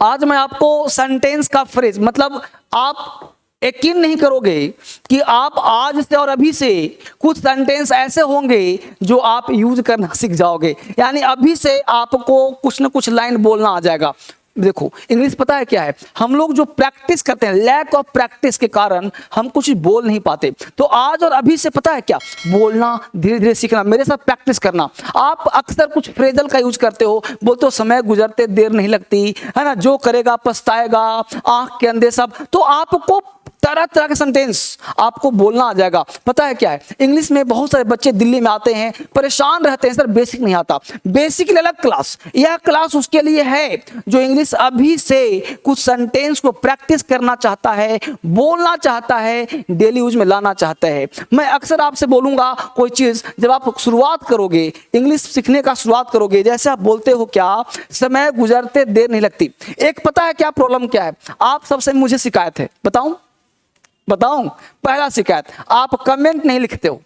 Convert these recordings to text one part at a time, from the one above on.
आज मैं आपको सेंटेंस का फ्रेज मतलब आप यकीन नहीं करोगे कि आप आज से और अभी से कुछ सेंटेंस ऐसे होंगे जो आप यूज करना सीख जाओगे। यानी अभी से आपको कुछ ना कुछ लाइन बोलना आ जाएगा। देखो इंग्लिश पता है क्या है, हम लोग जो प्रैक्टिस करते हैं, लैक ऑफ प्रैक्टिस के कारण हम कुछ बोल नहीं पाते। तो आज और अभी से पता है क्या, बोलना धीरे धीरे सीखना, मेरे साथ प्रैक्टिस करना। आप अक्सर कुछ फ्रेजल का यूज करते हो, बोलते हो समय गुजरते देर नहीं लगती, है ना, जो करेगा पछताएगा, आंख के अंधे सब। तो आपको तरह तरह के सेंटेंस आपको बोलना आ जाएगा। पता है क्या है, इंग्लिश में बहुत सारे बच्चे दिल्ली में आते हैं, परेशान रहते हैं, सर बेसिक नहीं आता। बेसिक के लिए अलग क्लास, यह क्लास उसके लिए है जो इंग्लिश अभी से कुछ सेंटेंस को प्रैक्टिस करना चाहता है, बोलना चाहता है, डेली यूज में लाना चाहता है। मैं अक्सर आपसे बोलूंगा कोई चीज, जब आप शुरुआत करोगे इंग्लिश सीखने का शुरुआत करोगे, जैसे आप बोलते हो क्या, समय गुजरते देर नहीं लगती। एक पता है क्या प्रॉब्लम क्या है, आप सबसे मुझे शिकायत है, बताऊं पहला शिकायत, आप कमेंट नहीं लिखते हो।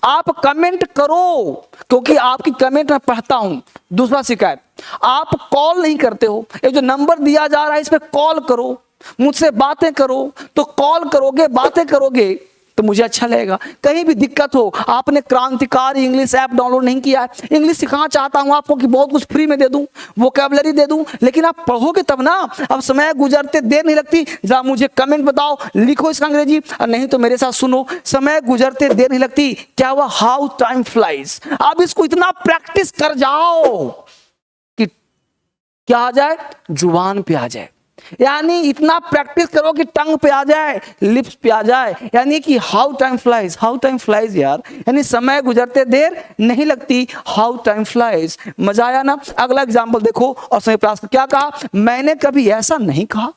आप कमेंट करो क्योंकि आपकी कमेंट मैं पढ़ता हूं। दूसरा शिकायत, आप कॉल नहीं करते हो। ये जो नंबर दिया जा रहा है इस पे कॉल करो, मुझसे बातें करो। तो कॉल करोगे, बातें करोगे तो मुझे अच्छा लगेगा। कहीं भी दिक्कत हो, आपने क्रांतिकारी इंग्लिश ऐप डाउनलोड नहीं किया है, इंग्लिश सिखाना चाहता हूं आपको कि बहुत कुछ फ्री में दे दूं, वोकैबुलरी दे दूं, लेकिन आप पढ़ोगे तब ना। अब समय गुजरते देर नहीं लगती, जरा मुझे कमेंट बताओ, लिखो इसका अंग्रेजी, नहीं तो मेरे साथ सुनो। समय गुजरते देर नहीं लगती, क्या हुआ, हाउ टाइम फ्लाइज। अब इसको इतना प्रैक्टिस कर जाओ कि क्या आ जाए, जुबान पे आ जाए। यानी इतना प्रैक्टिस करो कि टंग पे आ जाए, लिप्स पे आ जाए। यानी कि हाउ टाइम फ्लाइज यार, यानी समय गुजरते देर नहीं लगती, हाउ टाइम फ्लाइज। मजा आया ना। अगला एग्जांपल देखो और समय प्रयास क्या कहा, मैंने कभी ऐसा नहीं कहा,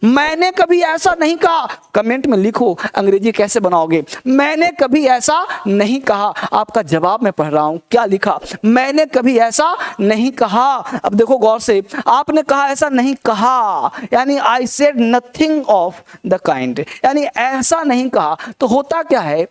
मैंने कभी ऐसा नहीं कहा। कमेंट में लिखो अंग्रेजी कैसे बनाओगे, मैंने कभी ऐसा नहीं कहा। आपका जवाब मैं पढ़ रहा हूं, क्या लिखा, मैंने कभी ऐसा नहीं कहा। अब देखो गौर से, आपने कहा ऐसा नहीं कहा, यानी I said nothing of the kind, यानी ऐसा नहीं कहा। तो होता क्या है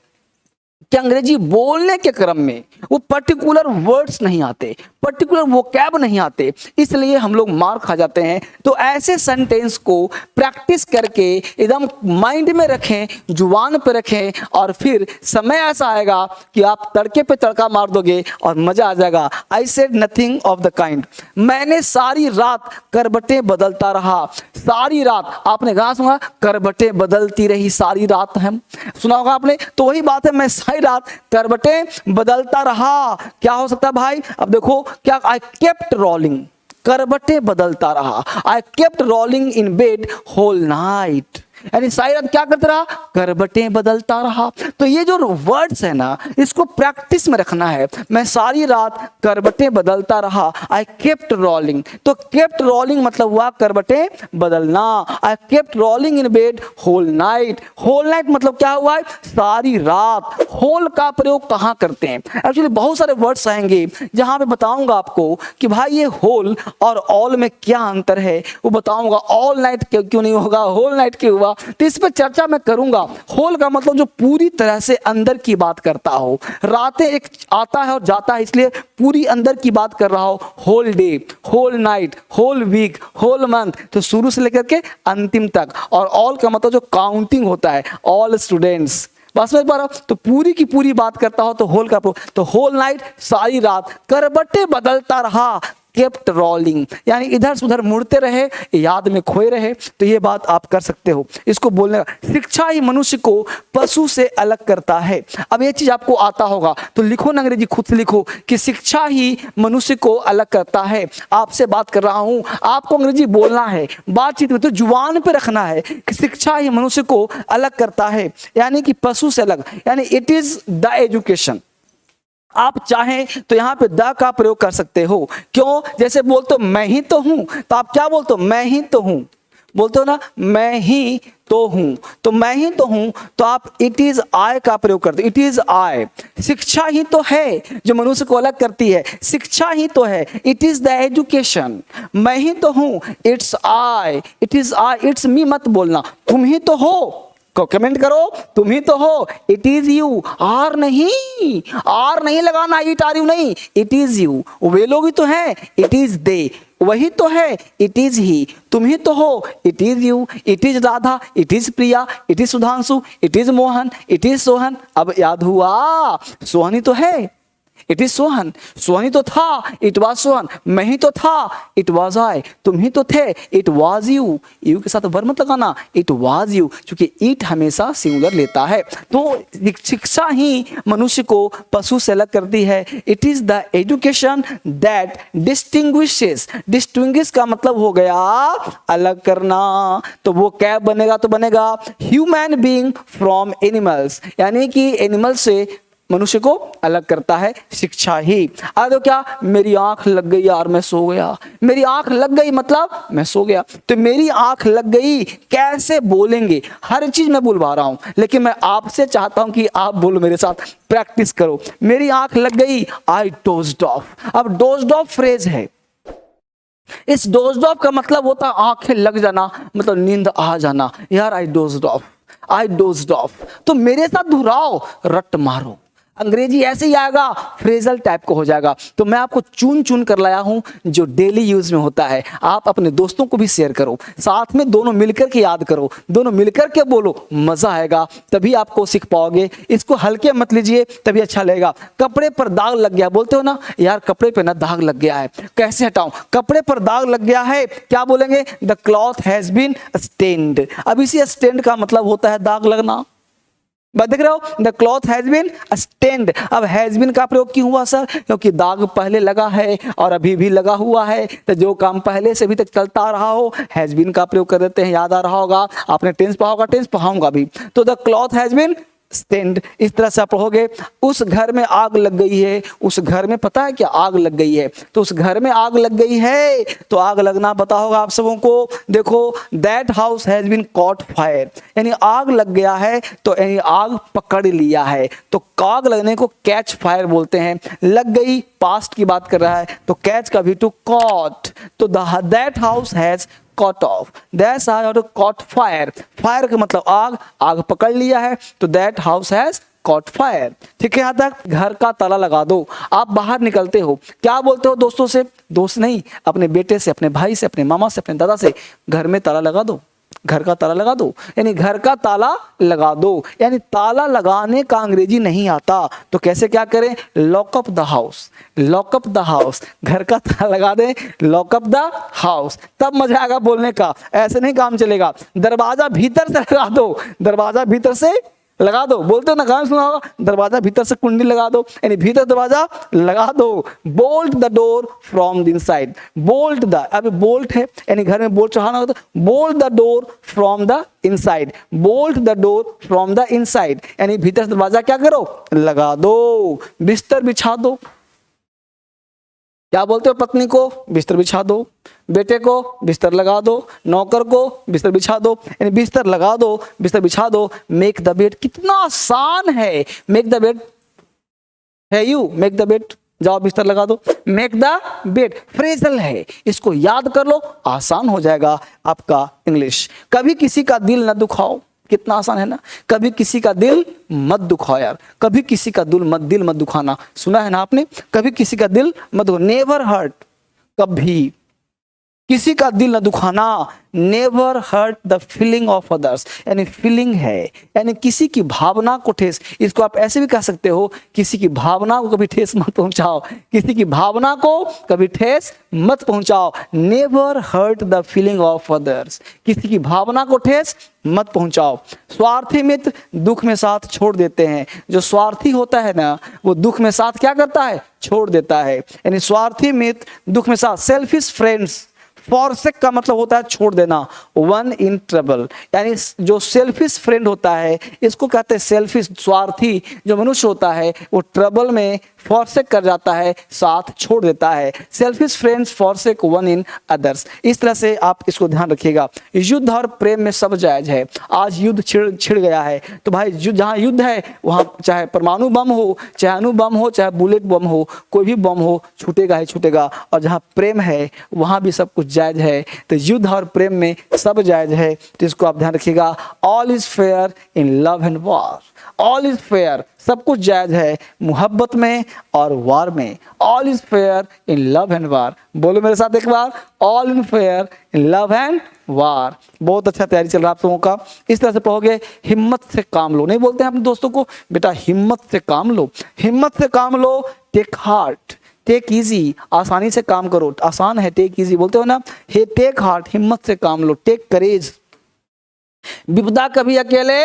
कि अंग्रेजी बोलने के क्रम में वो पर्टिकुलर वर्ड्स नहीं आते, पर्टिकुलर वोकैब नहीं आते, इसलिए हम लोग मार खा जाते हैं। तो ऐसे सेंटेंस को प्रैक्टिस करके एकदम माइंड में रखें, जुबान पे रखें, और फिर समय ऐसा आएगा कि आप तड़के पे तड़का मार दोगे और मजा आ जाएगा। I said nothing of the kind, मैंने सारी रात करबटें बदलता रहा। सारी रात आपने कहा सुना, करबटें बदलती रही सारी रात, हम सुना होगा आपने। तो वही बात है, मैं सारी रात करबटें बदलता रहा। क्या हो सकता है भाई, अब देखो क्या, आई केप्ट रोलिंग, करबटें बदलता रहा, I kept rolling in bed whole night, यानी सारी रात क्या करता रहा, करबटें बदलता रहा। तो ये जो वर्ड्स है ना, इसको प्रैक्टिस में रखना है। मैं सारी रात करबटें बदलता रहा, आई केप्ट रोलिंग। तो केप्ट रोलिंग मतलब हुआ करबटें बदलना। I kept rolling in bed whole night, whole night मतलब क्या हुआ, सारी रात। होल का प्रयोग कहाँ करते हैं, एक्चुअली बहुत सारे वर्ड्स आएंगे जहां पे बताऊंगा आपको कि भाई ये होल और ऑल में क्या अंतर है, वो बताऊंगा। ऑल नाइट क्यों नहीं होगा, होल नाइट क्यों हुआ, तो इस पर चर्चा मैं करूंगा। होल का मतलब जो पूरी तरह से अंदर की बात करता हो। रातें एक आता है और जाता है, इसलिए पूरी अंदर की बात कर रहा हो। Whole day, whole night, whole week, whole month, तो शुरू से लेकर के अंतिम तक। और ऑल का मतलब जो काउंटिंग होता है, ऑल स्टूडेंट्स, बस में पर तो पूरी की पूरी बात करता हो तो होल का। तो होल नाइट सारी रात, करबटें बदलता रहा, केप्ट रोलिंग, यानी इधर से उधर मुड़ते रहे, याद में खोए रहे। तो ये बात आप कर सकते हो, इसको बोलने का। शिक्षा ही मनुष्य को पशु से अलग करता है। अब ये चीज आपको आता होगा तो लिखो ना, अंग्रेजी खुद से लिखो कि शिक्षा ही मनुष्य को अलग करता है। आपसे बात कर रहा हूं, आपको अंग्रेजी बोलना है, बातचीत में तो जुबान पे रखना है कि शिक्षा ही मनुष्य को अलग करता है, यानी कि पशु से अलग, यानी इट इज द एजुकेशन। आप चाहें तो यहां पे द का प्रयोग कर सकते हो। क्यों, जैसे बोलते हो मैं ही तो हूं, तो आप क्या बोलते हो, मैं ही तो हूं, बोलते हो ना, मैं ही तो हूं। तो मैं ही तो हूं, तो आप इट इज आई का प्रयोग करते हो, इट इज आई। शिक्षा ही तो है जो मनुष्य को अलग करती है, शिक्षा ही तो है, इट इज द एजुकेशन। मैं ही तो हूं, it's I, it is I, it's me मत बोलना, तुम ही तो हो। कमेंट करो, तुम ही तो हो, इट इज यू। आर नहीं लगाना, इट आर यू नहीं, इट इज यू। वे लोग ही तो हैं, इट इज दे। वही तो है, इट इज ही, तुम ही तो हो, it is you, it is Radha, it is Priya, it is Sudhanshu, it is Mohan, it is Sohan. अब याद हुआ, सोहन ही तो है, इट इज सोहन, सोहन ही तो था, इट वाज सोहन, मैं ही तो था, इट वाज आई, तुम ही तो थे, इट वाज यू, यू के साथ वर्ब मत लगाना, इट वाज यू, क्योंकि इट हमेशा सिंगुलर लेता है। तो शिक्षा ही मनुष्य को पशु से अलग करती है। It is the education that distinguishes, distinguish का मतलब हो गया अलग करना, तो वो क्या बनेगा, तो बनेगा ह्यूमन बीइंग फ्रॉम एनिमल्स, यानी कि एनिमल से मनुष्य को अलग करता है शिक्षा ही। तो क्या, मेरी आंख लग गई यार, मैं सो गया, मेरी आंख लग गई मतलब मैं सो गया, तो मेरी आंख लग गई कैसे बोलेंगे, हर चीज मैं बुलवा रहा हूं, लेकिन मैं आपसे चाहता हूं कि आप बोलो मेरे साथ, प्रैक्टिस करो। मेरी आंख लग गई, आई डोज्ड ऑफ। अब डोज्ड ऑफ फ्रेज है, इस डोज्ड ऑफ का मतलब होता है आंखें लग जाना, मतलब नींद आ जाना, यार I dozed off, I dozed off. तो मेरे साथ दोहराओ, रट मारो। अंग्रेजी ऐसे ही आएगा, फ्रेजल टाइप का हो जाएगा। तो मैं आपको चुन चुन कर लाया हूं जो डेली यूज में होता है। आप अपने दोस्तों को भी शेयर करो, साथ में दोनों मिलकर के याद करो, दोनों मिलकर के बोलो, मजा आएगा, तभी आपको सीख पाओगे। इसको हल्के मत लीजिए, तभी अच्छा लगेगा। कपड़े पर दाग लग गया, बोलते हो ना यार कपड़े पे ना दाग लग गया है, कैसे हटाऊं, कपड़े पर दाग लग गया है, क्या बोलेंगे, the cloth has been stained. अब इसी स्टेन्ड का मतलब होता है दाग लगना। बात देख रहे हो, the cloth has been stained. अब हैज बीन का प्रयोग क्यों हुआ सर, क्योंकि दाग पहले लगा है और अभी भी लगा हुआ है, तो जो काम पहले से अभी तक चलता रहा हो, हैज बीन का प्रयोग कर देते हैं। याद आ रहा होगा, आपने टेंस पढ़ा होगा, टेंस पढ़ाऊंगा भी। तो the cloth has been stained, इस तरह से आप पढ़ोगे। उस घर में आग लग गई है, उस घर में पता है क्या आग लग गई है, तो उस घर में आग लग गई है, तो आग लगना पता होगा आप सबों को। देखो, that house has been caught fire, यानी आग लग गया है, तो यानी आग पकड़ लिया है, तो आग लगने को कैच फायर बोलते हैं। लग गई पास्ट की बात कर रहा है, तो कैच का भी टू कॉट, तो that house has caught off, that's how to caught fire, fire का मतलब आग, आग पकड़ लिया है, तो that house has caught fire। ठीक है, यहाँ तक। घर का ताला लगा दो, आप बाहर निकलते हो, क्या बोलते हो दोस्तों से, दोस्त नहीं, अपने बेटे से, अपने भाई से, अपने मामा से, अपने दादा से, घर में ताला लगा दो, घर का ताला लगा दो, यानी घर का ताला लगा दो, यानी ताला लगाने का अंग्रेजी नहीं आता, तो कैसे क्या करें, lock up the house, lock up the house, घर का ताला लगा दें, लॉक अप द हाउस, तब मजा आएगा बोलने का, ऐसे नहीं काम चलेगा। दरवाजा भीतर से लगा दो, दरवाजा भीतर से लगा दो, बोलते हो ना, गाना सुना होगा, दरवाजा भीतर से कुंडी लगा दो, यानी भीतर दरवाजा लगा दो। Bolt the door from the inside, bolt the, अब बोल्ट है यानी घर में बोल्ट चढ़ाना होता है, bolt the door from the inside, bolt the door from the inside, यानी भीतर से दरवाजा क्या करो, लगा दो। बिस्तर बिछा दो, क्या बोलते हो, पत्नी को बिस्तर बिछा दो, बेटे को बिस्तर लगा दो, नौकर को बिस्तर बिछा दो, यानी बिस्तर लगा दो, बिस्तर बिछा दो। मेक द बेड, कितना आसान है, मेक द बेड है, यू मेक द बेड, जाओ बिस्तर लगा दो, मेक द बेड फ्रेजल है, इसको याद कर लो, आसान हो जाएगा आपका इंग्लिश। कभी किसी का दिल न दुखाओ, कितना आसान है ना, कभी किसी का दिल मत दुखाओ यार, कभी किसी का दिल मत दुखाना, सुना है ना आपने, कभी किसी का दिल मत दुखाओ, नेवर हर्ट, कभी किसी का दिल न दुखाना, never hurt the feeling of others, यानी फीलिंग है, यानी किसी की भावना को ठेस, इसको आप ऐसे भी कह सकते हो, किसी की भावना को कभी ठेस मत पहुंचाओ, किसी की भावना को कभी ठेस मत पहुंचाओ, never hurt the feeling of others, किसी की भावना को ठेस मत पहुंचाओ। स्वार्थी मित्र दुख में साथ छोड़ देते हैं, जो स्वार्थी होता है ना, वो दुख में साथ क्या करता है, छोड़ देता है, यानी स्वार्थी मित्र दुख में साथ। सेल्फिश फ्रेंड्स, फॉरसेक का मतलब होता है छोड़ देना, वन इन ट्रबल, यानी जो सेल्फिश फ्रेंड होता है, इसको कहते हैं सेल्फिश, स्वार्थी जो मनुष्य होता है, वो ट्रबल में फॉरसेक कर जाता है, साथ छोड़ देता है। Selfish friends forsake one in others, इस तरह से आप इसको ध्यान रखिएगा। युद्ध और प्रेम में सब जायज है। आज युद्ध छिड़ गया है, तो भाई जहाँ युद्ध है वहाँ चाहे परमाणु बम हो, चाहे अणु बम हो, चाहे बुलेट बम हो, कोई भी बम हो, छूटेगा ही छूटेगा। और जहाँ प्रेम है वहाँ भी सब कुछ जायज है, तो युद्ध और प्रेम में सब जायज है, तो इसको आप ध्यान रखिएगा। All is fair in love and war, all is fair, सब कुछ जायज है मोहब्बत में और वार में। All is fair in love and war. बोलो मेरे साथ एक बार, all in fair in love and war. बहुत अच्छा तैयारी चल रहा है आप लोगों का। इस तरह से पढ़ोगे, हिम्मत से काम लो। नहीं बोलते हैं अपने दोस्तों को, बेटा हिम्मत से काम लो, हिम्मत से काम लो। टेक हार्ट, टेक इजी, आसानी से काम करो। आसान है टेक इजी, बोलते हो ना, हे टेक हार्ट, हिम्मत से काम लो। टेक करेज, विपदा कभी अकेले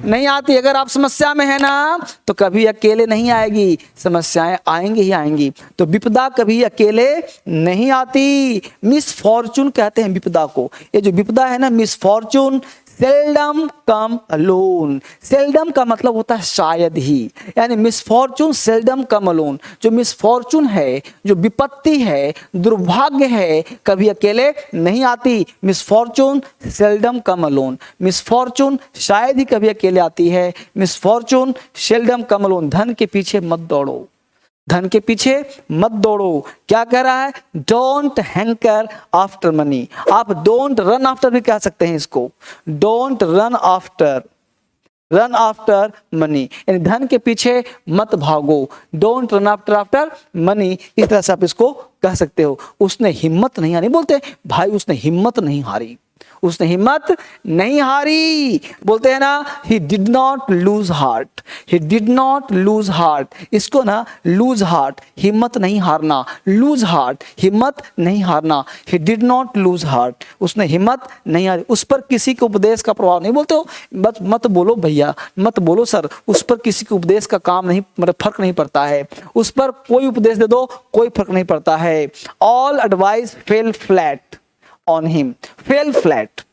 नहीं आती। अगर आप समस्या में है ना तो कभी अकेले नहीं आएगी, समस्याएं आएंगी ही आएंगी। तो विपदा कभी अकेले नहीं आती। मिस फॉर्चून कहते हैं विपदा को। ये जो विपदा है ना, मिस फॉर्चून, सेल्डम कम अलोन। सेल्डम का मतलब होता है शायद ही, यानी मिसफॉर्चून सेल्डम कम अलोन। जो मिसफॉर्चून है, जो विपत्ति है, दुर्भाग्य है, कभी अकेले नहीं आती। मिसफॉर्चून सेल्डम कम अलोन। मिसफॉर्चून शायद ही कभी अकेले आती है। मिसफॉर्चून सेल्डम कम अलोन। धन के पीछे मत दौड़ो, धन के पीछे मत दौड़ो। क्या कह रहा है? Don't hanker after money. आप डोंट रन आफ्टर भी कह सकते हैं इसको। Don't run after, run after money, यानी धन के पीछे मत भागो। डोंट रन आफ्टर मनी, इस तरह से आप इसको कह सकते हो। उसने हिम्मत नहीं हारी, बोलते भाई उसने हिम्मत नहीं हारी, उसने हिम्मत नहीं हारी। बोलते हैं ना, he did not lose heart, he did not lose heart। इसको ना lose heart, हिम्मत नहीं हारना, lose heart, हिम्मत नहीं हारना। he did not lose heart, उसने हिम्मत नहीं हारी। उस पर किसी के उपदेश का प्रभाव नहीं। बोलते हो बस मत बोलो भैया, मत बोलो सर, उस पर किसी के उपदेश का काम नहीं, मतलब फर्क नहीं पड़ता है। उस पर कोई उपदेश दे दो, कोई फर्क नहीं पड़ता है। all advice fell flat on him, fell flat,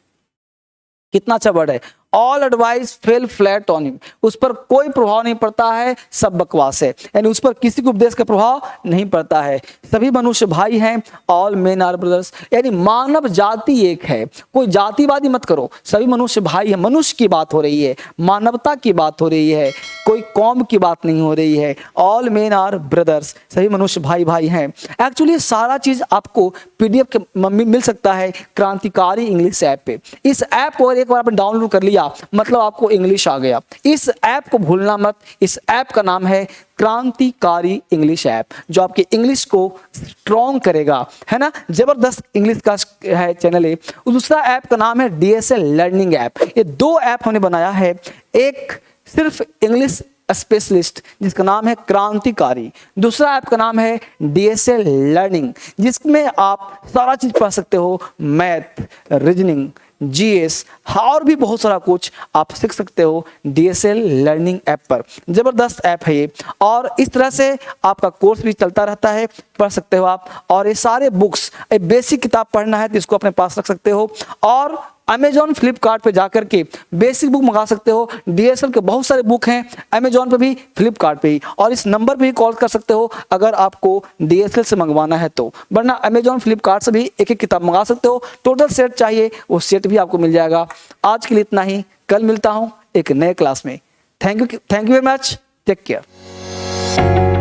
कितना अच्छा वर्ड है। All advice fail flat on him, उस पर कोई प्रभाव नहीं पड़ता है, सब बकवास है, यानी उस पर किसी को उपदेश का प्रभाव नहीं पड़ता है। सभी मनुष्य भाई हैं, ऑल मेन आर ब्रदर्स, यानी मानव जाति एक है। कोई जातिवादी मत करो, सभी मनुष्य भाई है। मनुष्य की बात हो रही है, मानवता की बात हो रही है, कोई कौम की बात नहीं हो रही है। ऑल मेन आर ब्रदर्स, सभी मनुष्य भाई भाई हैं। एक्चुअली सारा चीज आपको पीडीएफ के मिल सकता है क्रांतिकारी इंग्लिश ऐप पे। इस ऐप को एक बार आपने डाउनलोड कर लिया मतलब आपको इंग्लिश आ गया। इस ऐप को भूलना मत। इस ऐप का नाम है क्रांतिकारी इंग्लिश ऐप, जो आपके इंग्लिश को स्ट्रॉन्ग करेगा, है ना। जबरदस्त इंग्लिश का है चैनल है। दूसरा ऐप का नाम है डीएसएल लर्निंग ऐप। ये दो ऐप हमने बनाया है, एक सिर्फ इंग्लिश स्पेशलिस्ट जिसका नाम है क्रांतिकारी, दूसरा ऐप का नाम है डीएसएल लर्निंग जिसमें आप सारा चीज पढ़ सकते हो, मैथ, रीजनिंग, जीएस और भी बहुत सारा कुछ आप सीख सकते हो डीएसएल लर्निंग ऐप पर। जबरदस्त ऐप है ये, और इस तरह से आपका कोर्स भी चलता रहता है, पढ़ सकते हो आप। और ये सारे बुक्स, बेसिक किताब पढ़ना है तो इसको अपने पास रख सकते हो, और अमेजॉन फ्लिपकार्ट पे जाकर के बेसिक बुक मंगा सकते हो। डीएसएल के बहुत सारे बुक हैं अमेजॉन पे भी, फ्लिपकार्ट पे भी, और इस नंबर पे भी कॉल कर सकते हो अगर आपको डीएसएल से मंगवाना है तो, वरना अमेजॉन फ्लिपकार्ट से भी एक एक किताब मंगा सकते हो। टोटल सेट चाहिए वो सेट भी आपको मिल जाएगा। आज के लिए इतना ही, कल मिलता हूँ एक नए क्लास में। Thank you very much, take care.